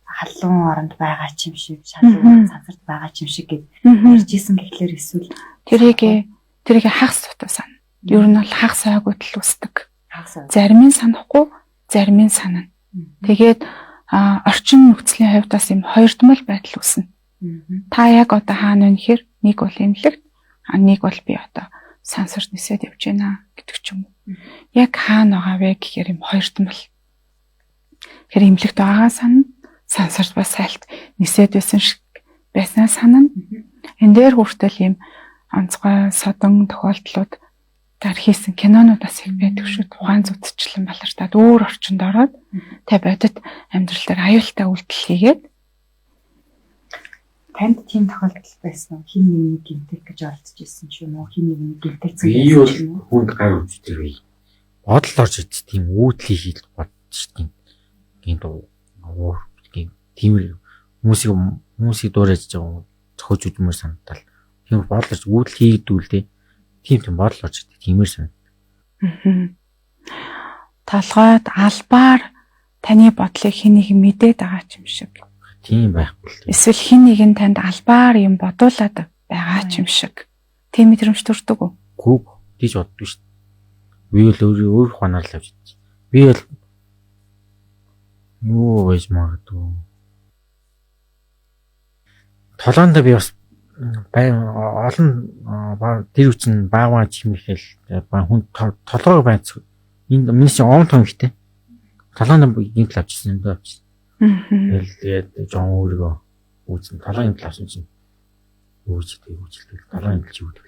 халуун оронд байгаа ч юм шиг, шалгуу цансарт байгаа ч юм шиг гэж ярьжсэн гэхлээр эсвэл тэрийг хагас сутаа сана. Ер нь бол хагас ойгууд л үсдэг. Зарим нь санахгүй, зарим нь санана. Тэгээд орчин нөхцөлийн хувьд бас юм хоёрдмол байдал үүснэ. Та яг одоо хаана вэ гэхээр нэг бол эмнэлэгт, нэг бол би одоо сансарт нисээд явж байна гэдэг ч юм уу. Яг хаана байгаа вэ гэхээр юм хоёрдмол. Тэгэхээр эмнэлэгт байгаа санана, сансарт бас сайлт нисээд байсан шиг байснаа санана. Энэ дээр хүртэл юм онцгой содон тохиолдлууд гар хийсэн кинонуудаас их байдаг шүү. Тухайн зүтчлэн балартаад өөр орчинд ороод та бодит амьдрал дээр аюултай үйлдэл хийгээд танд тийм тохиолдол байсан уу? Хин нэг гинтэг гэж олдож ирсэн ч юм уу? Хин нэг гинтэгцэн би юу хүнд гар үздэг вэ? Бодол орж ид тийм үүдлийг хийж бодчих тийм гинт уур тиймэр хүмүүсийг дуурайж байгаа зохиож үдмээр санагдал. Тийм бодлож үүдл хийгдүүлдэ. Тийм бодол орж ид тиймэр санагдав. Толгойд албаар таны бодлыг хэн нэг мэдээд байгаа ч юм шиг. Тийм байхгүй. Эсвэл хэн нэг нь танд албаар юм бодуулаад байгаа ч юм шиг. Тийм мэдрэмж төрдөг үү? Гүг тийж боддог шүү дээ. Би л өөр ханаар л авч идэж. Би л юу гэж магадгүй. Толгоонд би бас олон тэр үчин бааваа чимэхэл хүн толгойг байц. Энд миний чинь он том ихтэй. Толгоонд гинт л авчихсан юм даа. Тэгээд жон өөргөө үүсэн толгойн гинт авсан чинь үүждэг толгойн гинт ч үүдэг.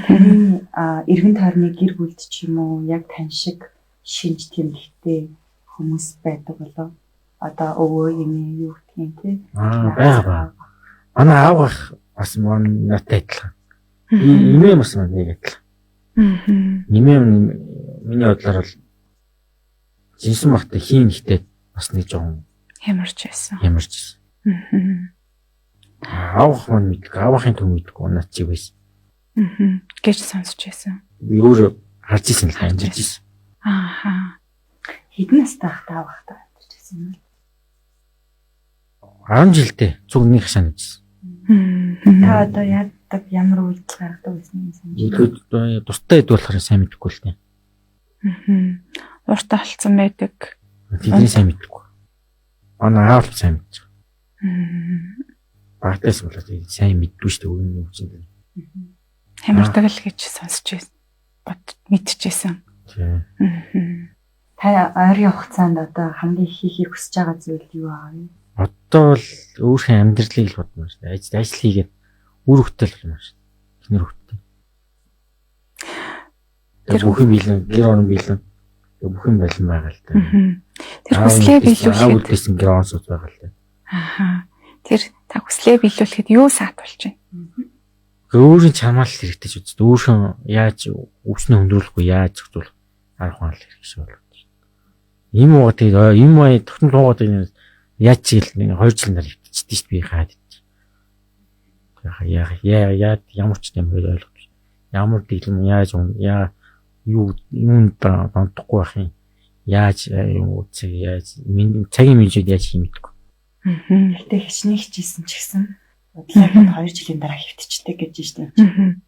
Таны эргэн тойрны гэр бүлд ч юм уу яг тань шиг шинж тэмдэгтэй хүмүүс байдаг болов. Одоо өвөө эмээ юу гэх юм те. Бага. Манай аав бас надтай адилхан. Эмээ бас надтай адилхан. Эмээ миний бодлоор бол жинсэн багтай хийн ихтэй бас нэг жоон хямарч байсан. Аавах маань мэддэг, аавахын төв мэддэг унаач чи байсан. Гэж сонсч байсан. Би өөрөө харж ирсэн л амьдарч ирсэн. Хэдэн настай хахтаа авахтаа амьдарч ирсэн юм бэ? 10 жилдээ цугны хашаа нэжсэн. Та одоо яадаг ямар үйлдэл гаргадаг гэсэн юм санаж. Тустай ид болохоор сайн мэдэхгүй л дээ. Уртаа олцсон байдаг. Тэдний сайн мэдэхгүй. Манай аав сайн мэдж байгаа. Багтаас болоод сайн мэддгүй шүү дээ өөрийн үчинд. Хямардаг л гэж сонсч байсан. Мэдчихсэн. Та ойрын хугацаанд одоо хамгийн хийхийг хүсэж байгаа зүйл юу аа вэ? Одоо бол өөрхийн амьдралыг л бодмоор шүү дээ. Ажил хийгээд үр хөвтэй болмоор шүү дээ. Эхнэр хөвтэй. Тэр бүхэн биелэн, гэр орон биелэн. Бүхэн байлан байгаа л дээ. Тэр хүслээ биелүүлэхэд аавдсан гэр орон сууц байгаа л дээ. Тэр та хүслээ биелүүлэхэд юу саатуулж байна? Өөрийн чамаал хэрэгтэй ч үст. Өөрхөн яаж өвчнө хөндрүүлэхгүй яаж зохицуулах арга ханал хэрэгтэй шүү дээ. Ийм уугаад ийм тогтмол уугаад яаж чийл 2 жил нар хөвчдөө шүү дээ би хаад. ямар ч юм ойлгохгүй. Ямар дэглэм яаж юу донтохгүй байх юм. Яаж юм үзээ яаж цагийн минжүүд яаж хиймэдэггүй. Гэтэ хичнээн хичээсэн ч гэсэн бодлогод 2 жилийн дараа хөвтчихдэг гэж байна чинь.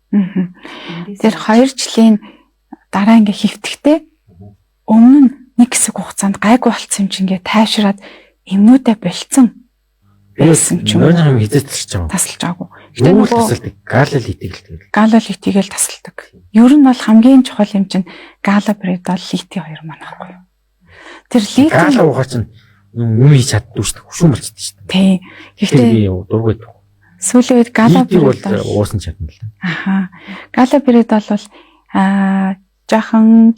Тэр 2 жилийн дараа ингээ хөвтөхтэй өмнө нь нэг хэсэг хугацаанд гайгүй болцсон юм чи ингээ тайшраад эмнүүдээ болцсон байсан ч юм. Нөөж юм хизээсэлж байгаа. Тасалж байгаагүй. Гэтэ нөгөө галалитийг л тасалдаг. Ер нь бол хамгийн чухал юм чинь галабридол лити 2 маань байхгүй юу? Тэр лити гала ухаа чинь юм хийж чаддгүй шүү дээ. Хөшүүн болчихсон шүү дээ. Тий. Гэхдээ би дургүйд. Сүүлийн үед галабридол уусан чадна л да. Аха. Галабридол бол жаахан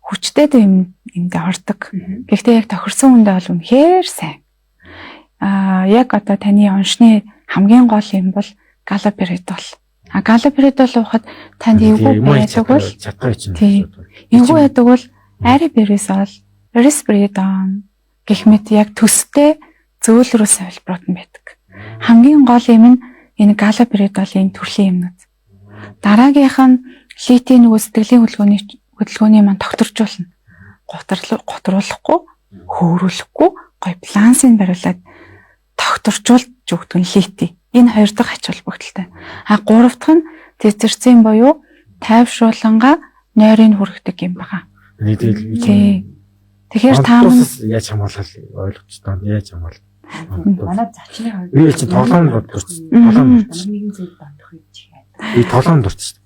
хүчтэй юмдээ ордог. Гэхдээ яг тохирсон үндэ бол үнэхээр сайн. Яг одоо таны оншны хамгийн гол юм бол галабридол. Галабридол уухад танд эвгүй байдаг бол эвгүй байдаг бол ариберисол, респиридон гэх мэт яг төстэй зөөлрөө савилбарууд нь байдаг. Хамгийн гол юм нь энэ галабридолын төрлийн юмнууд. Дараагийнх нь лити нөгөө сэтгэлийн хөдөлгөөний маань тогтворжуулна. Готруулахгүй, хөөрүүлэхгүй, гой балансыг бариулаад тогтворжуулж өгдөг нь лити. Энэ хоёр дахь ач холбогдолтой. Гурав дахь нь цэцэрсэн буюу тайвшруулангаа нойрыг хүргэдэг юм байна. Тэгэхээр та яаж хамгаалах ойлгож таа яаж хамгаалах. Манай зочны хувьд би чинь тоглоом дурдсан. нэгэн зүйл бодох юм чи. Би тоглоом дурдсан.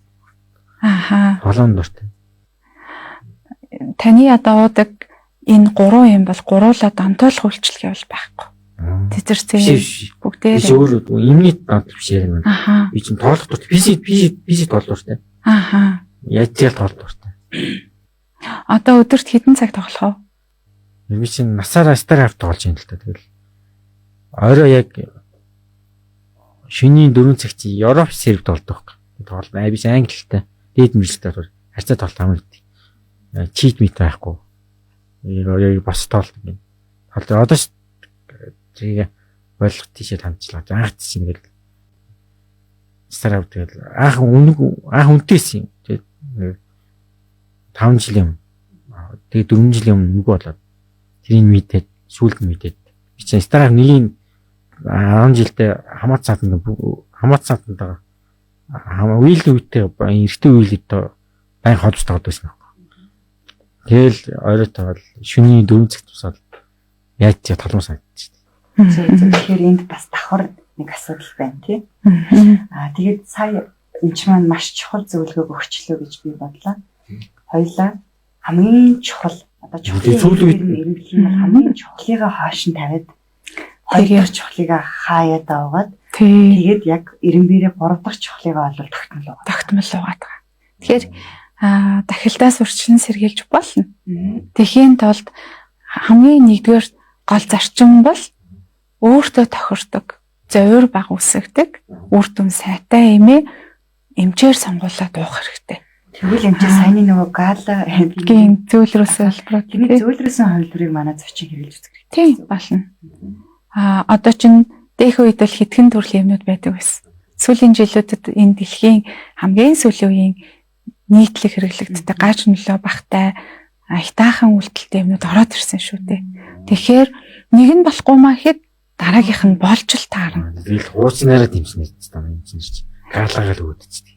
Тоглоом дуртай. Таны одоо уудаг энэ 3 юм бол гуруула донтоолох үйлчлэгээ бол байхгүй. Цэцэрсэн бүгдээ өөр имний донтол биш юм. Би чинь тоглох дуртай. PC тоглох дуртай. Яаж ч тоглох дуртай. Одоо өдөрт хэдэн цаг тоглох вэ? Би чинь насаараа StarCraft тоглож юм л та. Тэгэл орой яг шөнийн 4 цаг чи Европ сервер тоглох. Тоглоно. Би англитай. Дээд мэржтэй харьцаа тоглох юм л. Чит мит байхгүй. Яг бас тоглох юм. Одоо тэгээ ойлгох тийшээ хамчлаа. Анх чинь тэгэл StarCraft тэгэл анх үнэтэйсэн юм. Тэгээд 5 жилийн өмнө. Тэгээд 4 жилийн өмнө нэг болоод тэрийг мэдээд сүүлд нь мэдээд би чинь StarCraft 1-ийн 10 жилдээ хамаатсаатанд үйл үүтэй эртний үйлдээ байн ходж таад байсан. Тэгэл оройтой бол шөнийн 4 цагт тусаад яаж ч толгой санагдчих. Тэгэхээр энд бас давхар нэг асуудал байна тий. Тэгээд сая энэ ч маань маш чухал зөвлөгөөг өгчлөө гэж би бодлоо. Хоёлаа хамгийн чухал одоо чухлын хамгийн чухлыгаа хойш нь тавиад хоёр дахь чухлыгаа хаяад аваад тэгээд яг 90-ээр 3 дахь чухлыгаа бол тогтмол угаад байгаа. Тэгэхээр дахилдаас урьдчилан сэргийлж болно. Тэхийн тулд хамгийн нэгдүгээр гол зарчим бол өөртөө тохирдог, зовир баг үсгдэг, үр дүн сайтай эмээ эмчээр сонгуулаад уух хэрэгтэй. Тэгвэл эмчээ саяны нөгөө галагийн зөөлрөөсөө холбоод тэрний зөөлрөөсөн хувилбарыг манай зочин хэрэглэж үзэх хэрэгтэй. Тийм болно. Одоо чинь дэх үед бол хэдхэн төрлийн юмнууд байдаг байсан. Сүүлийн жилүүдэд энэ дэлхийн хамгийн сүүлийн үеийн нийтлэг хэрэглэгддэг гаж нөлөө багтай айтаахан үйлдэлтэй юмнууд ороод ирсэн шүү дээ. Тэгэхээр нэг нь болохгүй маа гэхэд дараагийнх нь болж л таарна. Тэгэл хуучнаараа дэмжнэ гэж байна юм чинь. Гаалгаал үүдчихдэг.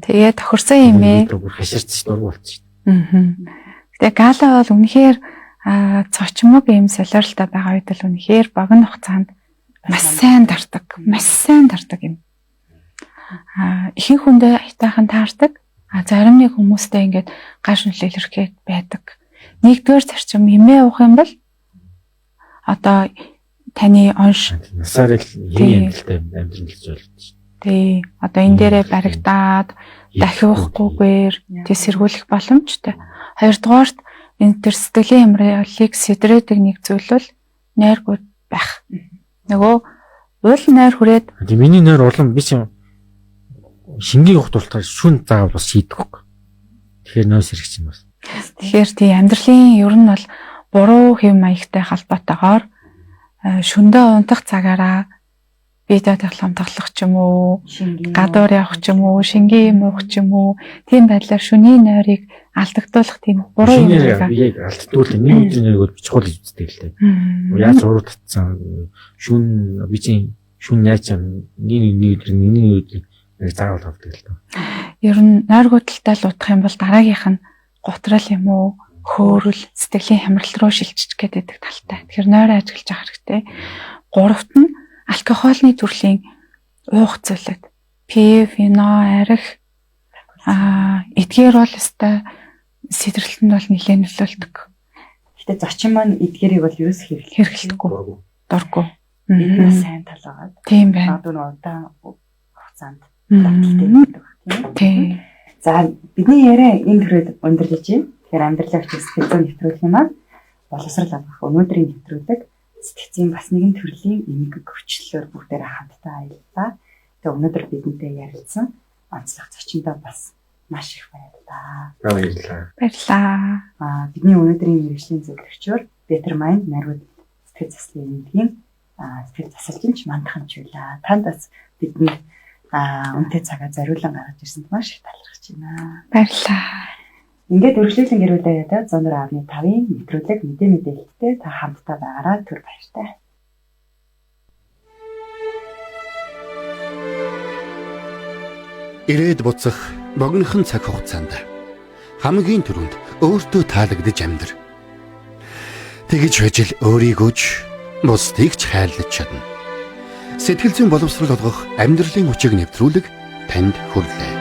Тэгээ тохирсон юм ээ. Хаширч дург болчих. Тэгээ гала бол үнэхээр цочмог юм солиоролтой байгаа үед л үнэхээр богино хугацаанд маш сайн дардаг юм. Ихэнх хүндээ айтаахан таардаг. Зарим нэг хүмүүстэй ингээд гаш нөлөөлөрхөд байдаг. Нэгдүгээр зарчим эмээ уух юм бол одоо таны онш насаар л хэний амьдралтай амьдралж болж. Тий. Одоо энэ дээрээ баригдаад дахиухгүйгээр тий сэргүүлэх боломжтой. Хоёрдугаарт энэ төр сэтгэлийн ямрыг сэтрээдэг нэг зүйл бол нойргууд байх. Нөгөө уул нойр хүрээд миний нойр улам би чинь шингийн ухт болтол шүн заавал бас шийдэх. Тэгэхээр нойр сэргэж юм бас. Тэгэхээр тий амьдралын ер нь бол буруу хэв маягтай холбоотойгоор шөндөө унтах цагаараа видео тоглоом тоглох ч юм уу, Шингийн гадуур явах ч юм уу, шингийн юм уух ч юм уу, тийм байдлаар шөнийн нойрыг алдагдуулах тийм буруу юм яг байгаа. алдтуул нэг өдрийн нэрийг бичгүүл үздэг л дээ. Яаж уруу татсан шүн бичийн шүн яаж нэг өдрийн яг заавал авдаг л дээ. Ер нь нойргуудалтай л удах юм бол дараагийнх нь готрал юм уу, хөөрөл, сэтгэлийн хямрал руу шилжиж гэдэг талтай. Тэгэхээр нойроо ажиглаж авах хэрэгтэй. Гуравт нь алкогольны төрлийн уух зүйлүүд. Пив, вино, арх эдгээр бол өстой сэтрэлтэнд бол нэлээд нөлөөлдөг. Гэтэ зочин маань эдгээрийг бол ерөөс Хэрэглэдэггүй. Дурггүй. Энэ бас сайн тал байгаа. Тийм байна. Магадгүй нэг удаан хугацаанд давталтай байдаг тийм. За бидний яриа энэ төрөйд өндөрлөж байна. Тэгэхээр амьдралаа хүч сэтгэл нэвтрүүлэх юм аа. Боловсрал авах өнөөдрийн нэвтрүүлэг сэтгцийн бас нэгэн төрлийн эмгэг хүчлэлээр бүгдээр хамтдаа аяллаа. Тэгээ өнөөдөр бидэнтэй ярилцсан онцлог зочиндоо бас маш их баярлалаа. Баярлалаа. Бидний өнөөдрийн мэргэжлийн зөвлөгчөөр Better Mind нарийн сэтгэл заслын эмнэлгийн сэтгэл засалчинч Мандаханч байлаа. Танд бас бидний үнэтэй цагаа зориулан гаргаж ирсэнд маш их талархаж байна. Баярлалаа. Ингээд үргэлжлүүлэн гэр бүл аяатаа 104.5-ийн нэвтрүүлэг мэдээлэлтэй та хамтдаа байгаараа түр баяртай. Ирээд буцах богинохон цаг хугацаанд хамгийн түрүүнд өөртөө таалагдж амьдр. Тэгж байж л өөрийгөө ч бусдыг ч хайрлаж чадна. Сэтгэл зүйн боловсрол олгох амьдралын хүчийг нэвтрүүлэг танд хүрэлээ.